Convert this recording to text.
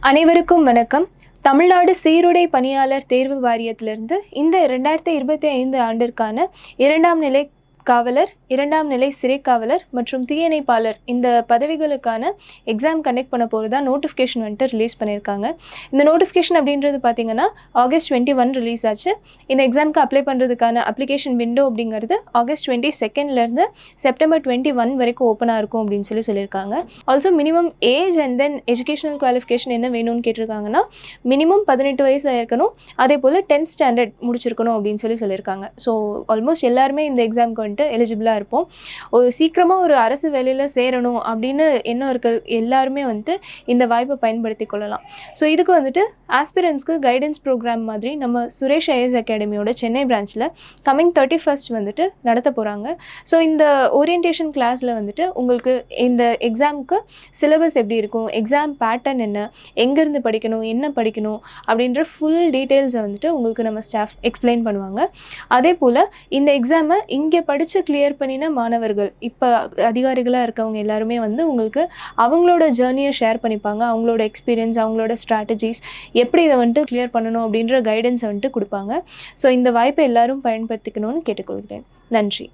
அனைவருக்கும் வணக்கம். தமிழ்நாடு சீருடை பணியாளர் தேர்வு வாரியத்திலிருந்து இந்த 2025 ஆண்டிற்கான 2ஆம் நிலை காவலர், 2ஆம் நிலை சிறை காவலர் மற்றும் தீயணைப்பாளர் இந்த பதவிகளுக்கான எக்ஸாம் கண்டக்ட் பண்ண போகிறதா நோட்டிஃபிகேஷன் வந்துட்டு ரிலீஸ் பண்ணியிருக்காங்க. இந்த நோட்டிஃபிகேஷன் அப்படின்றது பார்த்தீங்கன்னா ஆகஸ்ட் 21 ரிலீஸ் ஆச்சு. இந்த எக்ஸாமுக்கு அப்ளை பண்ணுறதுக்கான அப்ளிகேஷன் விண்டோ அப்படிங்கிறது ஆகஸ்ட் 22லேருந்து செப்டம்பர் 21 வரைக்கும் ஓப்பனாக இருக்கும் அப்படின்னு சொல்லியிருக்காங்க. Also minimum age and then educational qualification என்ன வேணும்னு கேட்டிருக்காங்கன்னா மினிமம் 18 வயசு இருக்கணும், அதே போல் 10th ஸ்டாண்டர்ட் முடிச்சிருக்கணும் அப்படின்னு சொல்லியிருக்காங்க. ஸோ ஆல்மோஸ்ட் எல்லாருமே இந்த எக்ஸாமுக்கு வந்துட்டு எலிஜிபிளாக இருப்போம். சீக்கிரமாக ஒரு அரசு வேலையில் சேரணும் அப்படின்னு எண்ணம் இருக்க எல்லாருமே வந்துட்டு இந்த வாய்ப்பை பயன்படுத்தி கொள்ளலாம். ஸோ இதுக்கு வந்துட்டு ஆஸ்பிரன்ஸ்க்கு கைடன்ஸ் ப்ரோக்ராம் மாதிரி நம்ம சுரேஷ் ஐஏஎஸ் அகாடமியோட சென்னை பிரான்ச்சில் கம்மிங் 31st வந்துட்டு நடத்த போகிறாங்க. ஸோ இந்த ஓரியன்டேஷன் கிளாஸில் வந்துட்டு உங்களுக்கு இந்த எக்ஸாமுக்கு சிலபஸ் எப்படி இருக்கும், எக்ஸாம் பேட்டர்ன் என்ன, எங்கேருந்து படிக்கணும், என்ன படிக்கணும் அப்படின்ற ஃபுல் டீட்டெயில்ஸை வந்துட்டு உங்களுக்கு நம்ம ஸ்டாஃப் எக்ஸ்பிளைன் பண்ணுவாங்க. அதே போல் இந்த எக்ஸாமை இங்கே படித்து கிளியர் பண்ணின மாணவர்கள் இப்போ அதிகாரிகளாக இருக்கவங்க எல்லாருமே வந்து உங்களுக்கு அவங்களோட ஜேர்னியை ஷேர் பண்ணிப்பாங்க. அவங்களோட எக்ஸ்பீரியன்ஸ், அவங்களோட ஸ்ட்ராட்டஜிஸ், எப்படி இதை வந்துட்டு கிளியர் பண்ணணும் அப்படின்ற கைடன்ஸை வந்துட்டு கொடுப்பாங்க. ஸோ இந்த வாய்ப்பை எல்லாரும் பயன்படுத்திக்கணும்னு கேட்டுக்கொள்கிறேன். நன்றி.